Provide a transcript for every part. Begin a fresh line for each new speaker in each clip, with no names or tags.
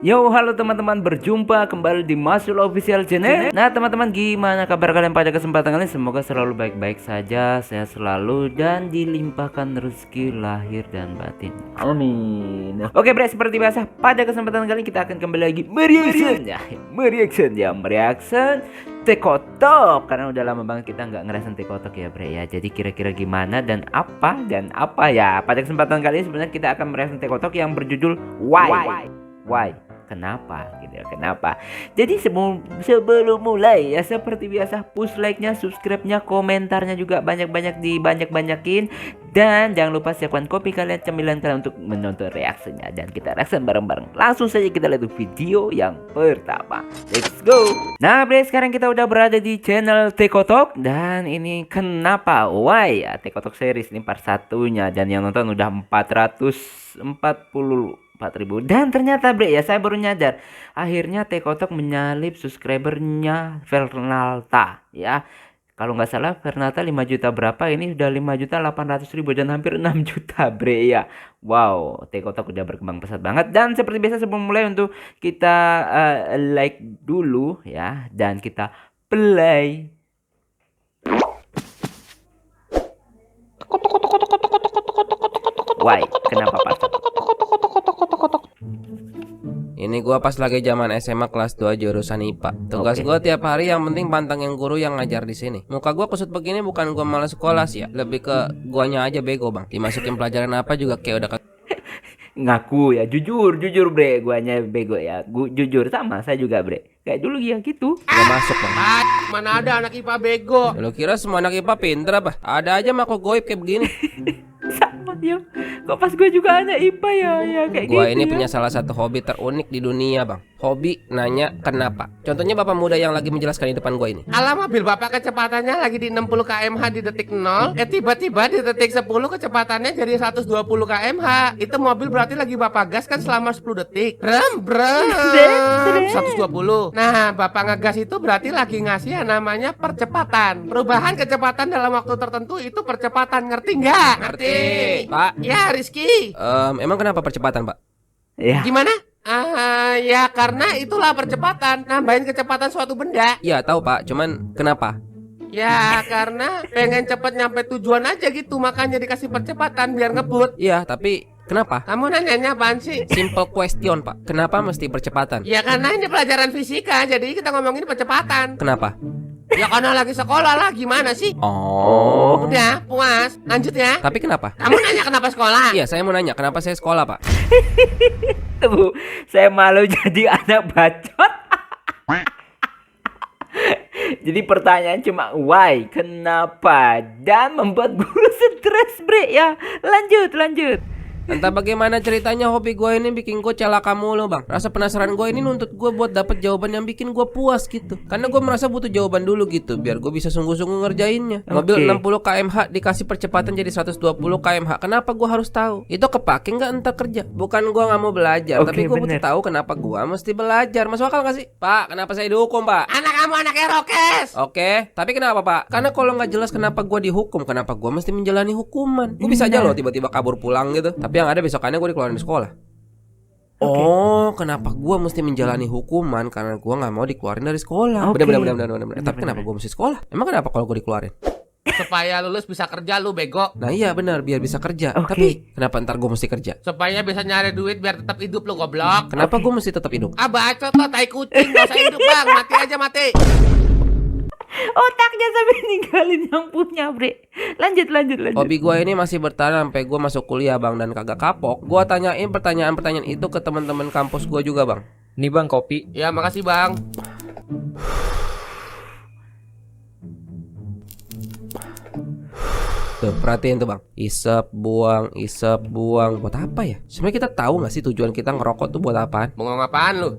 Yo, halo teman-teman, berjumpa kembali di Masul Official Channel. Nah, teman-teman, gimana kabar kalian pada kesempatan kali ini? Semoga selalu baik-baik saja, sehat selalu, dan dilimpahkan rezeki lahir dan batin. Amin. Oke, bre, seperti biasa, pada kesempatan kali ini kita akan kembali lagi mereaction Tekotok. Karena udah lama banget kita nggak ngerasain Tekotok ya, bre ya. Jadi kira-kira gimana dan apa ya? Pada kesempatan kali ini sebenarnya kita akan mereaction Tekotok yang berjudul Why? Kenapa gitu ya, kenapa? Jadi sebelum mulai ya, seperti biasa, push like-nya, subscribe-nya, komentarnya juga banyak-banyak dibanyak-banyakin. Dan jangan lupa siapkan kopi kalian, cemilan kalian untuk menonton reaksinya. Dan kita reaction bareng-bareng. Langsung saja kita lihat video yang pertama. Let's go. Nah, bre, sekarang kita udah berada di channel Tekotok. Dan ini kenapa? Why ya, Tekotok series ini part satunya. Dan yang nonton udah 444.000. Dan ternyata, bre ya, saya baru nyadar akhirnya Tekotok menyalip subscribernya Fernalta ya. Kalau nggak salah Fernalta 5 juta berapa, ini sudah 5.800.000 dan hampir 6 juta, bre ya. Wow, Tekotok udah berkembang pesat banget. Dan seperti biasa sebelum mulai, untuk kita like dulu ya, dan kita play. Why? Kenapa Pak?
Ini gua pas lagi zaman SMA kelas 2 jurusan IPA. Tugas gua tiap hari yang penting pantengin guru yang ngajar di sini. Muka gua kusut begini bukan gua malas sekolah sih ya, lebih ke guanya aja bego, Bang. Dimasukin pelajaran apa juga kayak udah
Ngaku ya, jujur bre, guanya bego ya. Jujur sama saya juga, bre. Kayak dulu ya gitu.
udah masuk, Bang.
Mana ada anak IPA bego.
Lu kira semua anak IPA pinter apa? Ada aja makhluk goib kayak begini.
Sama ya. Kok pas gue juga anak IPA ya kayak
Gua
gitu
ini
ya.
punya salah satu hobi terunik di dunia, Bang. Hobi nanya kenapa. Contohnya bapak muda yang lagi menjelaskan di depan gua ini.
Alah, mobil bapak kecepatannya lagi di 60 km/h di detik 0. Tiba-tiba di detik 10 kecepatannya jadi 120 km/h. Itu mobil berarti lagi bapak gas kan selama 10 detik. Brem 120. Nah, bapak ngegas itu berarti lagi ngasih yang namanya percepatan. Perubahan kecepatan dalam waktu tertentu itu percepatan. Ngerti nggak? Ngerti.
Pak,
Ya, Rizky.
emang kenapa percepatan, Pak?
Ya.
Gimana? Ya karena itulah percepatan. Nambahin kecepatan suatu benda.
Iya, tahu, Pak. Cuman kenapa?
Ya karena pengen cepet nyampe tujuan aja gitu, makanya dikasih percepatan biar ngebut.
Iya, tapi kenapa?
Kamu nanyanya apaan sih?
Simple question, Pak. Kenapa mesti percepatan?
Ya karena ini pelajaran fisika, jadi kita ngomongin percepatan.
Kenapa?
Ya karena lagi sekolah lah, gimana sih?
Oh.
Udah, puas. Lanjut ya.
Tapi kenapa?
Kamu nanya kenapa sekolah?
Iya, saya mau nanya kenapa saya sekolah, Pak?
Bu, saya malu jadi anak bacot. Jadi pertanyaan cuma why, kenapa, dan membuat guru stres, bre ya. Lanjut.
Entah bagaimana ceritanya hobi gue ini bikin gue celaka mulu, Bang. Rasa penasaran gue ini nuntut gue buat dapet jawaban yang bikin gue puas gitu. Karena gue merasa butuh jawaban dulu gitu, biar gue bisa sungguh-sungguh ngerjainnya. Mobil 60 km/h dikasih percepatan jadi 120 km/h. Kenapa gue harus tahu? Itu kepake nggak entar kerja? Bukan gue nggak mau belajar, tapi gue butuh tahu kenapa gue mesti belajar. Masuk akal nggak sih? Pak, kenapa saya dihukum, Pak?
Anak kamu anak Erokes.
Oke, tapi kenapa, Pak? Karena kalau nggak jelas kenapa gue dihukum, kenapa gue mesti menjalani hukuman? Gue bisa aja loh tiba-tiba kabur pulang gitu. Tapi yang ada besokannya gue dikeluarin dari sekolah. Oh, kenapa gue mesti menjalani hukuman? Karena gue nggak mau dikeluarin dari sekolah. Bener. Tapi kenapa gue mesti sekolah? Emang kenapa kalau gue dikeluarin?
Supaya lulus bisa kerja lu bego.
Nah iya benar, biar bisa kerja.
Oke.
Tapi kenapa ntar gue mesti kerja?
Supaya bisa nyari duit biar tetap hidup lu goblok.
Kenapa gue mesti tetap hidup?
Bacot lo, tai kucing, gak usah hidup bang, mati aja mati.
Otaknya sampai ninggalin yang punya, bre. Lanjut.
Hobi gue ini masih bertahan sampai gue masuk kuliah, Bang, dan kagak kapok. Gue tanyain pertanyaan-pertanyaan itu ke teman-teman kampus gue juga, Bang.
Nih bang, kopi.
Ya makasih bang.
Tuh, perhatiin tuh, Bang. Isep, buang. Buat apa ya? Sebenarnya kita tahu nggak sih tujuan kita ngerokok tuh buat apaan?
Bengong apaan lu?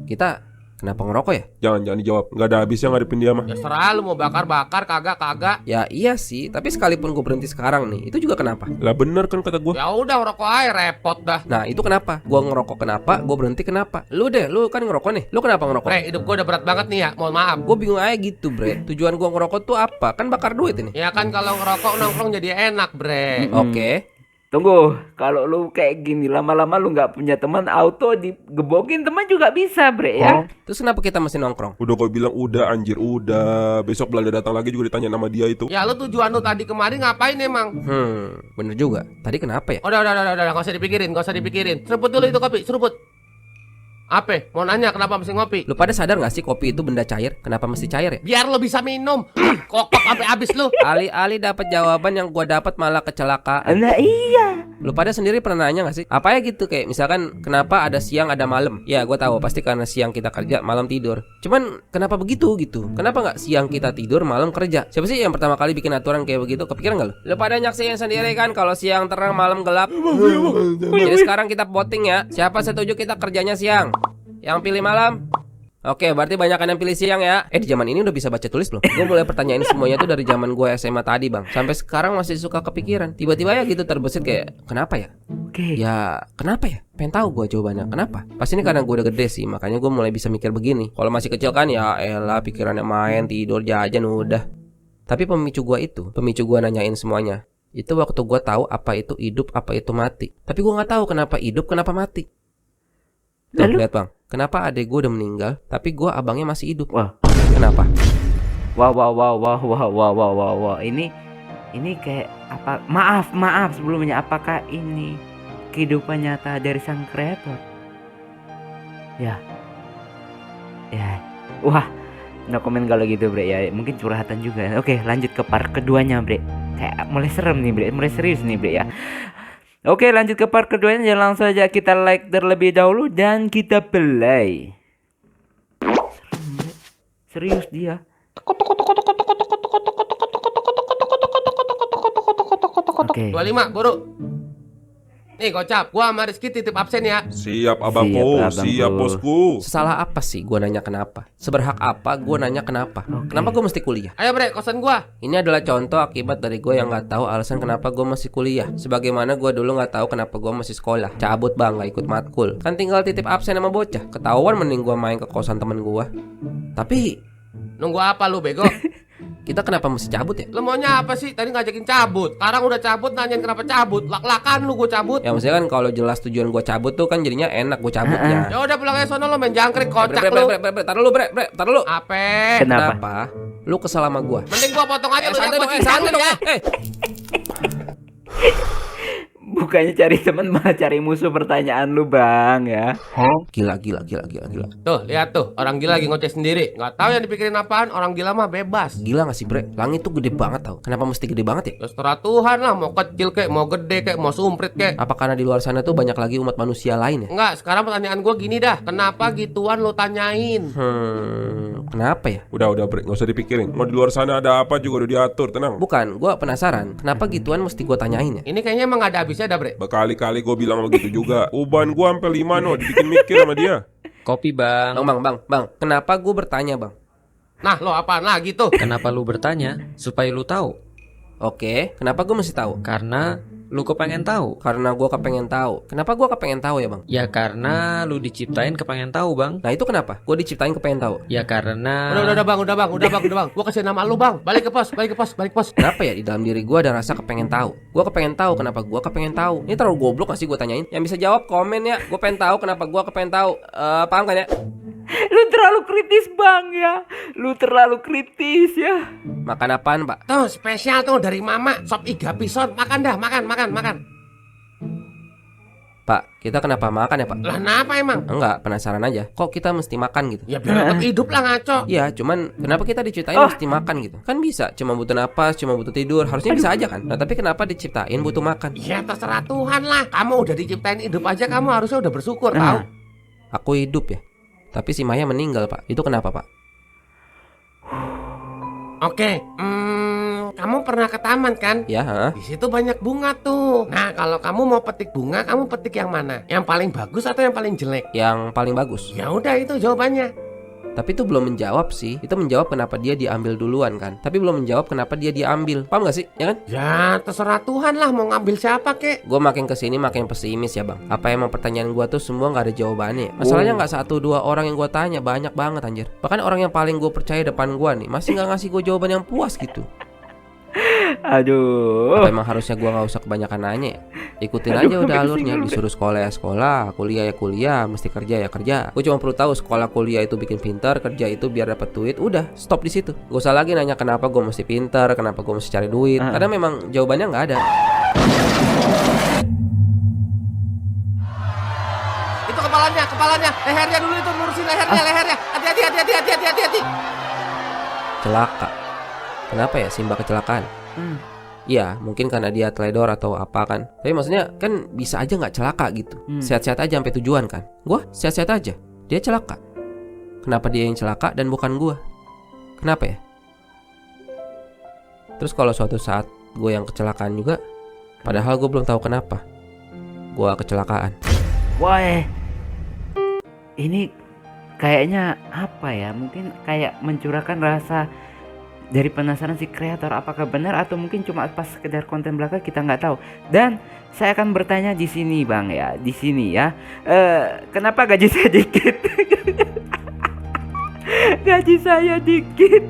Kita kenapa ngerokok ya?
Jangan dijawab, nggak ada habisnya ngadepin dia mah.
Ya serah lu mau bakar kagak.
Ya iya sih, tapi sekalipun gue berhenti sekarang nih, itu juga kenapa?
Lah bener kan kata gue.
Ya udah ngerokok aja, repot dah.
Nah itu kenapa? Gue ngerokok kenapa? Gue berhenti kenapa? Lu deh, lu kan ngerokok nih. Lu kenapa ngerokok?
Bre, hidup gua udah berat banget nih ya, mohon maaf.
Gue bingung aja gitu, bre. Tujuan gue ngerokok tuh apa? Kan bakar duit ini.
Ya kan kalau ngerokok nongkrong jadi enak, bre.
Oke.
Tunggu, kalau lu kayak gini lama-lama lu nggak punya teman, auto digebokin teman juga bisa, bre ya.
Terus kenapa kita mesti nongkrong?
Udah kau bilang udah anjir udah. Besok Belanda datang lagi juga ditanya nama dia itu.
Ya lu tujuan lu tadi kemari ngapain emang?
Bener juga. Tadi kenapa ya?
Udah, gak usah dipikirin. Seruput dulu itu kopi, seruput. Apa? Mau nanya kenapa mesti ngopi?
Lu pada sadar gak sih kopi itu benda cair? Kenapa mesti cair ya?
Biar lo bisa minum. Kokok sampai habis lu.
Alih-alih dapat jawaban yang gua dapat malah kecelakaan.
Nah iya.
Lu pada sendiri pernah nanya gak sih? Apa ya gitu kayak misalkan kenapa ada siang ada malam? Ya gua tahu pasti karena siang kita kerja malam tidur. Cuman kenapa begitu gitu? Kenapa nggak siang kita tidur malam kerja? Siapa sih yang pertama kali bikin aturan kayak begitu? Kepikiran gak lu? Lu pada nyaksiin sendiri kan kalau siang terang malam gelap. Jadi sekarang kita voting ya. Siapa setuju kita kerjanya siang? Yang pilih malam? Oke, berarti banyakan yang pilih siang ya. Di zaman ini udah bisa baca tulis belum? Gue mulai pertanyaan ini semuanya tuh dari zaman gue SMA tadi bang. Sampai sekarang masih suka kepikiran. Tiba-tiba ya gitu terbesit kayak, kenapa ya?
Oke.
Ya, kenapa ya? Pengen tahu gue jawabannya. Kenapa? Pasti ini karena gue udah gede sih, makanya gue mulai bisa mikir begini. Kalau masih kecil kan ya elah pikirannya main, tidur, jajan udah. Tapi pemicu gue nanyain semuanya. Itu waktu gue tahu apa itu hidup, apa itu mati. Tapi gue nggak tahu kenapa hidup, kenapa mati. Tuh, lihat bang, kenapa adek gue udah meninggal, tapi gue abangnya masih hidup.
Wah.
Kenapa?
Wow. Ini kayak apa? Maaf sebelumnya. Apakah ini kehidupan nyata dari sang kreator? Ya. Wah, no komen kalau gitu bre ya. Mungkin curhatan juga. Oke, lanjut ke part keduanya bre. Kayak mulai serem nih bre, mulai serius nih bre ya. Oke, lanjut ke part keduanya. Langsung saja kita like terlebih dahulu dan kita play. Serius dia. Oke.
25, buru. Nih gocap, gua sama Rizky titip absen ya.
Siap abangku, siap bosku.
Salah apa sih gue nanya kenapa? Seberhak apa gue nanya kenapa? Kenapa gue mesti kuliah?
Ayo bre, kosan gua.
Ini adalah contoh akibat dari gue yang nggak tahu alasan kenapa gue masih kuliah. Sebagaimana gue dulu nggak tahu kenapa gue masih sekolah. Cabut bang, nggak ikut matkul. Kan tinggal titip absen sama bocah. Ketahuan mending gue main ke kosan temen gue. Tapi
Nunggu apa lu bego?
kita kenapa mesti cabut ya?
Lu maunya apa sih? Tadi ngajakin cabut. Sekarang udah cabut nanyain kenapa cabut. Lak-lakan lu gua cabut.
Ya maksudnya kan kalau jelas tujuan gue cabut tuh kan jadinya enak gue cabutnya.
Ya udah pulang aja sono lu main jangkrik kocak lu.
Tar dulu bre, tar dulu.
Ape?
Kenapa?
Lu kesel sama gue?
Mending gua potong aja lu
Santai
yang
dong,
gua
santai dong.
ya.
Bukannya cari teman malah cari musuh pertanyaan lu bang ya.
Gila.
Tuh, lihat tuh, orang gila lagi ngoceh sendiri. Nggak tahu yang dipikirin apaan, orang gila mah bebas.
Gila gak sih bre? Langit tuh gede banget tau. Kenapa mesti gede banget ya?
Terserah Tuhan lah, mau kecil kek, mau gede kek, mau sumprit kek.
Apa karena di luar sana tuh banyak lagi umat manusia lain ya?
Enggak, sekarang pertanyaan gua gini dah. Kenapa gituan lu tanyain?
Kenapa ya?
Udah bre, nggak usah dipikirin. Mau di luar sana ada apa juga udah diatur, tenang.
Bukan, gue penasaran. Kenapa gituan mesti gue tanyain ya?
Ini kayaknya emang gak ada habisnya dah bre.
Berkali-kali gue bilang begitu juga. Uban gue sampai 5 no, dibikin mikir sama dia.
Kopi bang.
Bang, kenapa gue bertanya bang?
Nah, lo apaan lagi tuh?
Kenapa lu bertanya? Supaya lu tahu.
Oke, kenapa gue mesti tahu?
Karena lu kepengen tahu.
Karena gue kepengen tahu. Kenapa gue kepengen tahu ya bang?
Ya karena lu diciptain kepengen tahu bang.
Nah itu kenapa? Gue diciptain kepengen tahu.
Ya karena.
Udah bang. Gua kasih nama lu bang. Balik ke pos.
Kenapa ya di dalam diri gue ada rasa kepengen tahu? Gue kepengen tahu kenapa gue kepengen tahu. Ini terlalu goblok gak sih gue tanyain? Yang bisa jawab komen ya. Gue pengen tahu kenapa gue kepengen tahu. Paham kan ya?
Lu terlalu kritis bang ya. Lu terlalu kritis ya.
Makan apaan pak?
Tuh, spesial tuh dari mama. Sop iga pison. Makan dah, makan.
Pak, kita kenapa makan ya pak?
Lah kenapa emang?
Enggak, penasaran aja. Kok kita mesti makan gitu?
Ya biar tetap hidup lah ngaco.
Iya, cuman kenapa kita diciptain mesti makan gitu? Kan bisa, cuma butuh napas, cuma butuh tidur. Harusnya bisa aja kan? Nah, tapi kenapa diciptain butuh makan?
Ya terserah Tuhan lah. Kamu udah diciptain hidup aja, kamu harusnya udah bersyukur tahu.
Aku hidup ya. Tapi si Maya meninggal, Pak. Itu kenapa, Pak?
Oke, kamu pernah ke taman kan?
Ya,
Di situ banyak bunga tuh. Nah, kalau kamu mau petik bunga, kamu petik yang mana? Yang paling bagus atau yang paling jelek?
Yang paling bagus.
Ya udah itu jawabannya.
Tapi itu belum menjawab sih. Itu menjawab kenapa dia diambil duluan kan. Tapi belum menjawab kenapa dia diambil. Paham gak sih? Ya kan?
Ya terserah Tuhan lah mau ngambil siapa kek.
Gue makin kesini makin pesimis ya bang. Apa emang pertanyaan gue tuh semua gak ada jawabannya? Masalahnya gak 1-2 orang yang gue tanya. Banyak banget anjir. Bahkan orang yang paling gue percaya depan gue nih masih gak ngasih gue jawaban yang puas gitu.
Aduh.
Apa emang harusnya gua nggak usah kebanyakan nanya ya? Ikutin aja udah alurnya. Disuruh sekolah ya sekolah, kuliah ya kuliah, mesti kerja ya kerja. Gue cuma perlu tahu sekolah kuliah itu bikin pintar, kerja itu biar dapat duit. Udah, stop di situ. Gak usah lagi nanya kenapa gue mesti pintar, kenapa gue mesti cari duit. Karena memang jawabannya nggak ada.
Itu kepalanya, lehernya dulu itu lurusin lehernya. Hati-hati.
Celaka. Kenapa ya Simba kecelakaan? Iya, mungkin karena dia teledor atau apa kan. Tapi maksudnya kan bisa aja nggak celaka gitu. Sehat-sehat aja sampai tujuan kan. Gua sehat-sehat aja. Dia celaka. Kenapa dia yang celaka dan bukan gua? Kenapa ya? Terus kalau suatu saat gue yang kecelakaan juga, padahal gue belum tahu kenapa gua kecelakaan.
Wah, ini kayaknya apa ya? Mungkin kayak mencurahkan rasa dari penasaran si kreator, apakah benar atau mungkin cuma pas sekedar konten belaka, kita nggak tahu. Dan saya akan bertanya di sini bang ya, di sini ya, kenapa gaji saya dikit? Gaji saya dikit.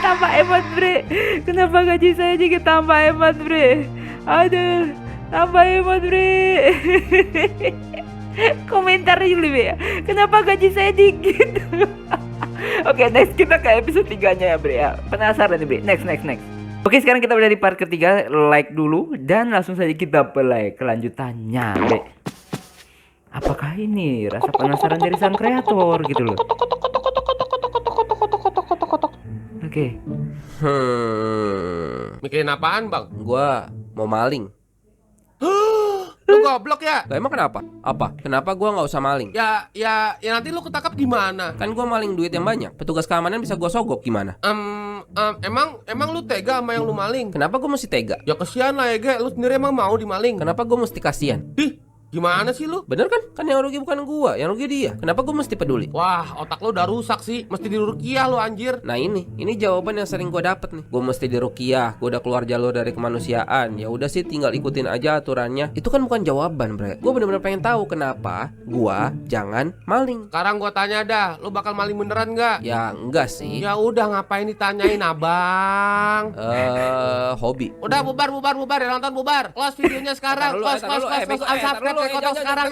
Tambah emot bre. Kenapa gaji saya dikit tambah emot bre? Aduh, tambah emot bre. Komentar dulu ya. Kenapa gaji saya dikit? Oke, next kita ke episode 3-nya ya bre ya. Penasaran nih bre. Next. Oke, sekarang kita udah di part ketiga. Like dulu dan langsung saja kita play kelanjutannya bre. Apakah ini rasa penasaran dari sang kreator gitu loh. Oke.
Mikirin apaan, Bang?
Gua mau maling.
Lu goblok ya?
Lah emang kenapa? Apa? Kenapa gua nggak usah maling?
Ya nanti lu ketangkap gimana?
Kan gua maling duit yang banyak. Petugas keamanan bisa gua sogok gimana?
Emang lu tega sama yang lu maling?
Kenapa gua mesti tega?
Ya kesian lah ya, Ge. Lu sendiri emang mau dimaling?
Kenapa gua mesti kasihan?
Ih, gimana sih lu?
Bener kan? Kan yang rugi bukan gua, yang rugi dia. Kenapa gua mesti peduli?
Wah, otak lu udah rusak sih. Mesti dirukiah lu anjir.
Nah ini jawaban yang sering gua dapet nih. Gua mesti dirukiah, gua udah keluar jalur dari kemanusiaan. Ya udah sih, tinggal ikutin aja aturannya. Itu kan bukan jawaban, bre. Gua bener-bener pengen tahu kenapa gua jangan maling.
Sekarang gua tanya dah, lu bakal maling beneran nggak?
Ya enggak sih.
Ya udah, ngapain ditanyain, Abang?
Hobi.
Udah bubar ya, nonton bubar. Close videonya sekarang. Close. Unsubscribe Kotok sekarang.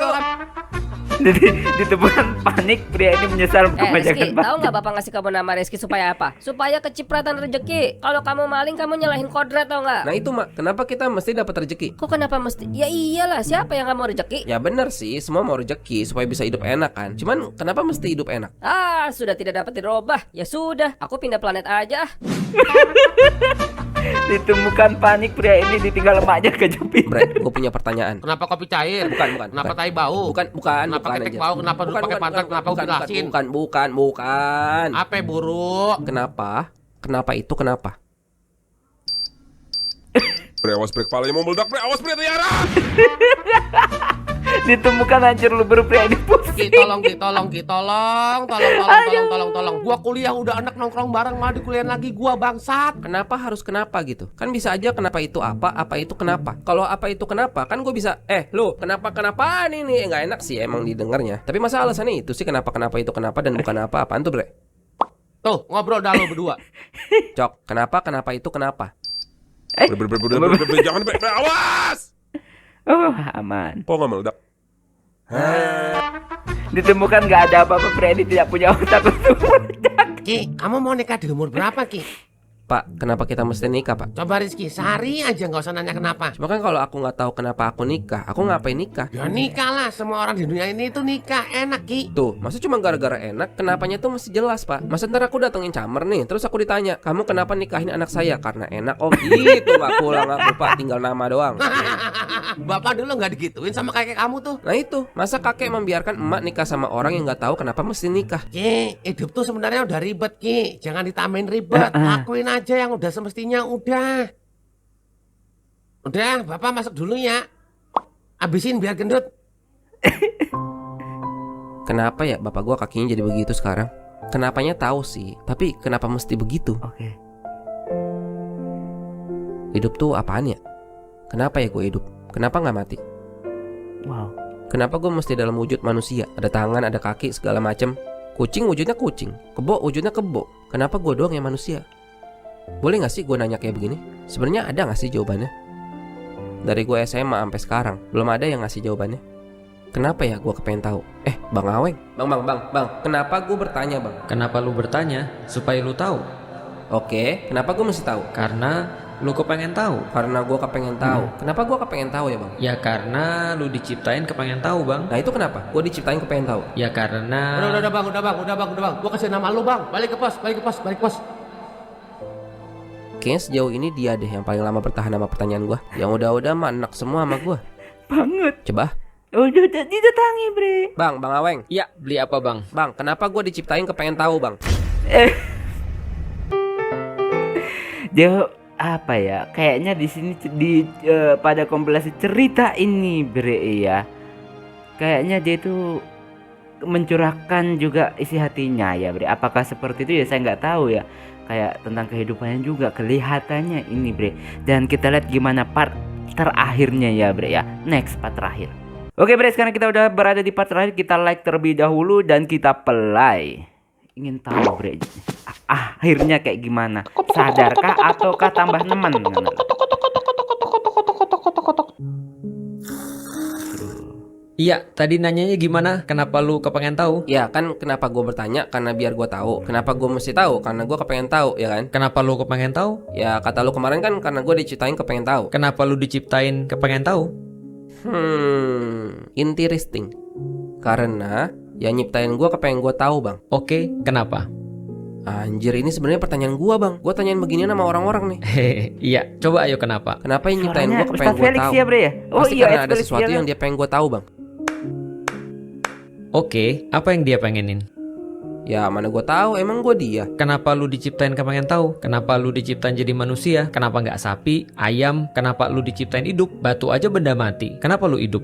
Ditemukan panik, pria ini menyesal
Rizky,
membacakan
tahu nggak bapak ngasih kamu nama Rizky supaya apa? Supaya kecipratan rezeki. Kalau kamu maling, kamu nyalahin kodrat, tau nggak?
Nah itu mak, kenapa kita mesti dapat rezeki?
Kok kenapa mesti? Ya iyalah, siapa yang nggak mau rezeki?
Ya bener sih, semua mau rezeki supaya bisa hidup enak kan. Cuman kenapa mesti hidup enak?
Ah, sudah tidak dapat dirubah. Ya sudah, aku pindah planet aja.
Ditemukan panik, pria ini ditinggal emaknya kejepit.
Bre, gue punya pertanyaan.
Kenapa kopi cair?
Bukan.
Kenapa tai bau?
Bukan.
Kenapa ketek bau? Kenapa dulu pakai pantat? Kenapa jelasin?
Bukan.
Apa buruk?
Kenapa itu kenapa?
Bre, awas bre, kepalanya mau meledak bre, awas bre, Tiara.
Ditemukan hancur lubur, pria ini pusing.
Tolong. Gua kuliah udah anak nongkrong bareng, malah dikuliahin lagi gua bangsat.
Kenapa harus kenapa gitu? Kan bisa aja kenapa itu apa itu kenapa. Kalau apa itu kenapa, kan gue bisa lu kenapa ini nggak enak sih emang didengarnya. Tapi masa alasannya itu sih kenapa itu kenapa dan bukan apaan tuh bre?
Tuh, ngobrol dah lo berdua.
Cok, kenapa itu kenapa?
Bre, jangan bre, awas.
Oh, aman.
Kok nggak meledak?
Ditemukan nggak ada apa-apa, pria ini tidak punya otak untuk meledak.
Ki, kamu mau nikah di umur berapa, Ki?
Pak, kenapa kita mesti nikah pak?
Coba Rizky, sehari aja nggak usah nanya kenapa.
Cuma kan kalau aku nggak tahu kenapa aku nikah, aku ngapain nikah?
Ya nikah lah, semua orang di dunia ini itu nikah, enak Ki.
Tuh, masa cuma gara-gara enak, kenapanya tuh mesti jelas pak. Masa ntar aku datengin camer nih, terus aku ditanya, kamu kenapa nikahin anak saya? Karena enak. Oh gitu, nggak pulang aku pak, tinggal nama doang.
Bapak dulu nggak digituin sama kakek kamu tuh.
Nah itu, masa kakek membiarkan emak nikah sama orang yang nggak tahu kenapa mesti nikah?
Ki, hidup tuh sebenarnya udah ribet Ki, jangan ditambahin ribet. Lakuin aja yang udah semestinya udah. Udah, Bapak masuk dulu ya. Abisin biar gendut.
Kenapa ya bapak gua kakinya jadi begitu sekarang? Kenapanya tahu sih, tapi kenapa mesti begitu?
Oke.
Hidup tuh apaan ya? Kenapa ya gue hidup? Kenapa nggak mati?
Wow.
Kenapa gue mesti dalam wujud manusia? Ada tangan, ada kaki, segala macem. Kucing wujudnya kucing, kebo wujudnya kebo. Kenapa gue doang yang manusia? Boleh gak sih gue nanya kayak begini? Sebenarnya ada gak sih jawabannya? Dari gue SMA sampai sekarang belum ada yang ngasih jawabannya. Kenapa ya gue kepengen tahu? Bang Aweng, bang, kenapa gue bertanya bang?
Kenapa lu bertanya? Supaya lu tahu.
Oke, kenapa gue mesti tahu?
Karena lu kepengen tahu.
Karena gue kepengen tahu. Kenapa gue kepengen tahu ya bang?
Ya karena lu diciptain kepengen tahu bang.
Nah itu kenapa? Gue diciptain kepengen tahu.
Ya karena
Udah bang. Gua kasih nama lu bang. Balik ke pos.
Kayaknya sejauh ini dia deh yang paling lama bertahan sama pertanyaan gue. Yang udah-udah mah enak semua sama gue.
Banget.
Coba.
Udah didatangi, Bre.
Bang Aweng.
Ya beli apa bang?
Bang, kenapa gue diciptain kepengen tahu bang?
Dia apa ya? Kayaknya di sini pada kompilasi cerita ini, Bre ya. Kayaknya dia itu mencurahkan juga isi hatinya ya, Bre. Apakah seperti itu ya saya nggak tahu ya. Kayak tentang kehidupannya juga kelihatannya ini, Bre. Dan kita lihat gimana part terakhirnya ya, Bre ya. Next part terakhir. Oke, Bre, sekarang kita udah berada di part terakhir. Kita like terlebih dahulu dan kita play. Ingin tahu, Bre, akhirnya kayak gimana? Sadarkah ataukah tambah nemen?
Iya, tadi nanyanya gimana? Kenapa lu kepengen tahu?
Ya kan kenapa gue bertanya? Karena biar gue tahu. Kenapa gue mesti tahu? Karena gue kepengen tahu, ya kan?
Kenapa lu kepengen tahu?
Ya kata lu kemarin kan karena gue diciptain kepengen tahu.
Kenapa lu diciptain kepengen tahu?
Interesting. Karena yang nyiptain gue kepengen gue tahu bang.
Oke, kenapa?
Anjir, ini sebenarnya pertanyaan gue bang. Gue tanyain beginian sama orang-orang nih.
Hehe, iya, coba ayo kenapa?
Kenapa yang nyiptain
Suaranya
gue kepengen
Ustaz
gue
Felix
tahu?
ya, Bre ya? Oh
Pasti
iya,
karena ada
Felix
sesuatu
ya.
yang dia pengen gue tahu bang.
Oke, apa yang dia pengenin?
Ya mana gue tahu, emang gue dia.
Kenapa lu diciptain kepengen tahu? Kenapa lu diciptain jadi manusia? Kenapa nggak sapi, ayam? Kenapa lu diciptain hidup? Batu aja benda mati. Kenapa lu hidup?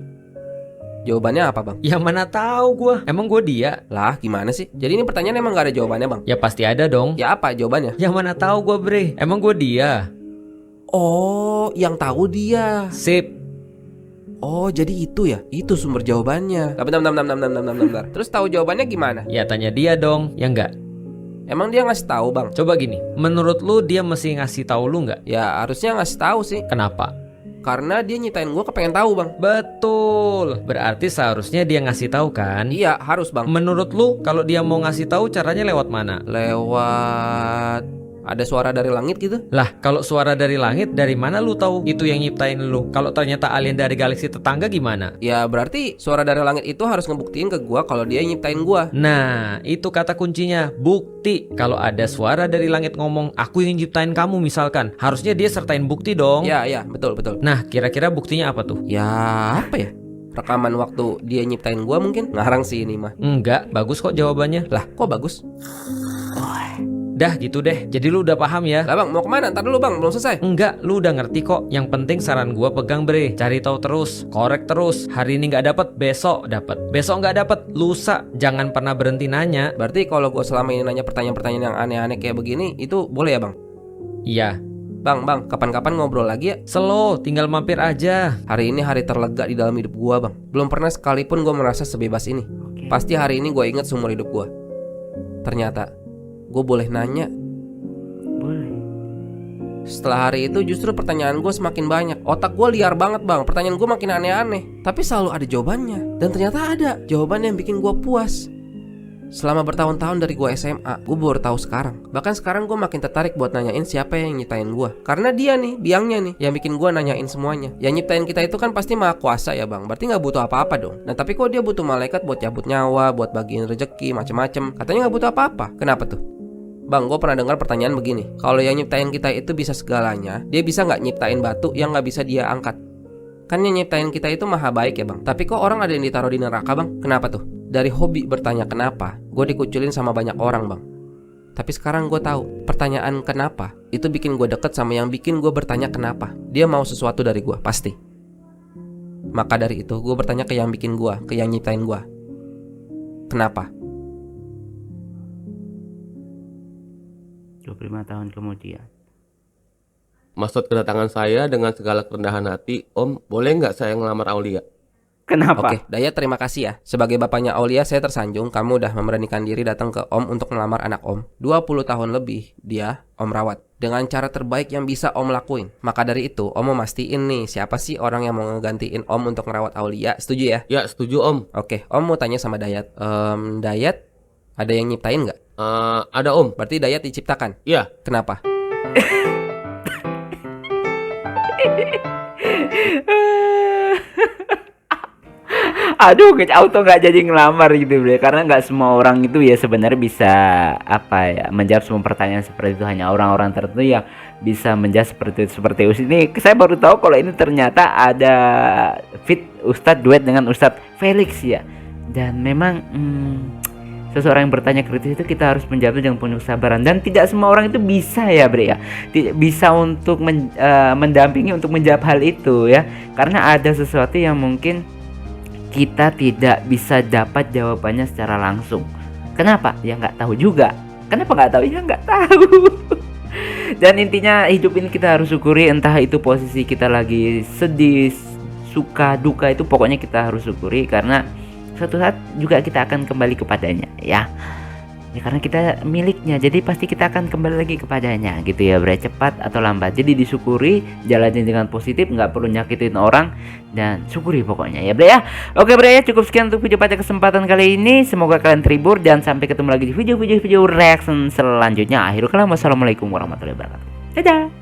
Jawabannya apa bang?
Ya mana tahu gua. Emang gua dia?
Lah gimana sih? Jadi ini pertanyaan emang gak ada jawabannya bang?
Ya pasti ada dong.
Ya apa jawabannya?
Yang mana tahu gua, Bre. Emang gua dia.
Oh, yang tahu dia.
Sip.
Oh jadi itu ya? Itu sumber jawabannya. Bentar. Terus tahu jawabannya gimana?
Ya tanya dia dong. Ya enggak.
Emang dia ngasih tahu bang?
Coba gini. Menurut lu dia mesti ngasih tahu lu nggak?
Ya harusnya ngasih tahu sih.
Kenapa?
Karena dia nyitain gue kepengen tahu bang.
Betul. Berarti seharusnya dia ngasih tahu kan?
Iya harus bang.
Menurut lu kalau dia mau ngasih tahu caranya lewat mana?
Lewat ada suara dari langit gitu.
Lah, kalau suara dari langit dari mana lu tahu itu yang nyiptain lu? Kalau ternyata alien dari galaksi tetangga gimana?
Ya berarti suara dari langit itu harus ngebuktiin ke gue kalau dia yang nyiptain gue.
Nah, itu kata kuncinya, bukti. Kalau ada suara dari langit ngomong, aku yang nyiptain kamu misalkan, harusnya dia sertain bukti dong.
Ya betul.
Nah, kira-kira buktinya apa tuh?
Ya apa ya? Rekaman waktu dia nyiptain gue mungkin. Ngarang sih ini mah.
Enggak, bagus kok jawabannya.
Lah kok bagus?
Dah gitu deh, jadi lu udah paham ya?
Lah bang mau kemana? Ntar dulu bang, belum selesai.
Enggak, lu udah ngerti kok. Yang penting saran gua pegang, Bre. Cari tahu terus, korek terus. Hari ini nggak dapet, besok dapet. Besok nggak dapet, lusa. Jangan pernah berhenti nanya.
Berarti kalau gue selama ini nanya pertanyaan-pertanyaan yang aneh-aneh kayak begini, itu boleh ya bang?
Iya.
Bang, kapan-kapan ngobrol lagi ya?
Slow, tinggal mampir aja.
Hari ini hari terlega di dalam hidup gua bang. Belum pernah sekalipun gue merasa sebebas ini. Pasti hari ini gue inget seumur hidup gua. Ternyata gue boleh nanya.
Boleh.
Setelah hari itu justru pertanyaan gue semakin banyak. Otak gue liar banget bang. Pertanyaan gue makin aneh-aneh. Tapi selalu ada jawabannya. Dan ternyata ada jawaban yang bikin gue puas. Selama bertahun-tahun dari gue SMA, gue baru tahu sekarang. Bahkan sekarang gue makin tertarik buat nanyain siapa yang nyiptain gue. Karena dia nih, biangnya nih, yang bikin gue nanyain semuanya. Yang nyiptain kita itu kan pasti maha kuasa ya bang. Berarti gak butuh apa-apa dong. Nah tapi kok dia butuh malaikat buat cabut nyawa, buat bagiin rezeki, macem-macem. Katanya gak butuh apa-apa. Kenapa tuh? Bang, gue pernah dengar pertanyaan begini. Kalau yang nyiptain kita itu bisa segalanya, dia bisa gak nyiptain batu yang gak bisa dia angkat? Kan yang nyiptain kita itu maha baik ya bang. Tapi kok orang ada yang ditaruh di neraka bang? Kenapa tuh? Dari hobi bertanya kenapa, gue dikuculin sama banyak orang bang. Tapi sekarang gue tahu, pertanyaan kenapa itu bikin gue deket sama yang bikin gue bertanya kenapa. Dia mau sesuatu dari gue, pasti. Maka dari itu gue bertanya ke yang bikin gue, ke yang nyiptain gue. Kenapa?
25 tahun kemudian.
Maksud kedatangan saya dengan segala kerendahan hati, Om, boleh nggak saya ngelamar Aulia?
Kenapa?
Oke, Dayat terima kasih ya. Sebagai bapaknya Aulia, saya tersanjung kamu udah memberanikan diri datang ke Om untuk melamar anak Om. 20 tahun lebih dia Om rawat dengan cara terbaik yang bisa Om lakuin. Maka dari itu, Om mau mastiin nih siapa sih orang yang mau ngegantiin Om untuk merawat Aulia. Setuju ya?
Ya, setuju Om.
Oke, Om mau tanya sama Dayat. Dayat ada yang nyiptain nggak?
Ada Om.
Berarti Dayat diciptakan.
Iya.
Kenapa?
Aduh, Coach Auto nggak jadi ngelamar gitu bre, karena nggak semua orang itu ya sebenarnya bisa apa ya menjawab semua pertanyaan seperti itu. Hanya orang-orang tertentu yang bisa menjawab seperti itu. Ini saya baru tahu kalau ini ternyata ada fit Ustadz duet dengan Ustadz Felix ya. Dan memang seseorang yang bertanya kritis itu kita harus menjawab dengan penuh kesabaran, dan tidak semua orang itu bisa ya bre ya, tidak bisa untuk mendampingi untuk menjawab hal itu ya, karena ada sesuatu yang mungkin kita tidak bisa dapat jawabannya secara langsung. Kenapa? Ya nggak tahu juga. Kenapa nggak tahu? Ya nggak tahu. Dan intinya hidup ini kita harus syukuri, entah itu posisi kita lagi sedih, suka, duka, itu pokoknya kita harus syukuri, karena suatu saat juga kita akan kembali kepadanya ya. Ya karena kita miliknya, jadi pasti kita akan kembali lagi kepadanya gitu ya bre, cepat atau lambat. Jadi disyukuri, jalanin dengan positif, nggak perlu nyakitin orang, dan syukuri pokoknya ya bre ya. Oke bre ya, cukup sekian untuk video pada kesempatan kali ini. Semoga kalian terhibur, dan sampai ketemu lagi di video reaction selanjutnya. Akhirul kalam, wassalamualaikum warahmatullahi wabarakatuh. Dadah.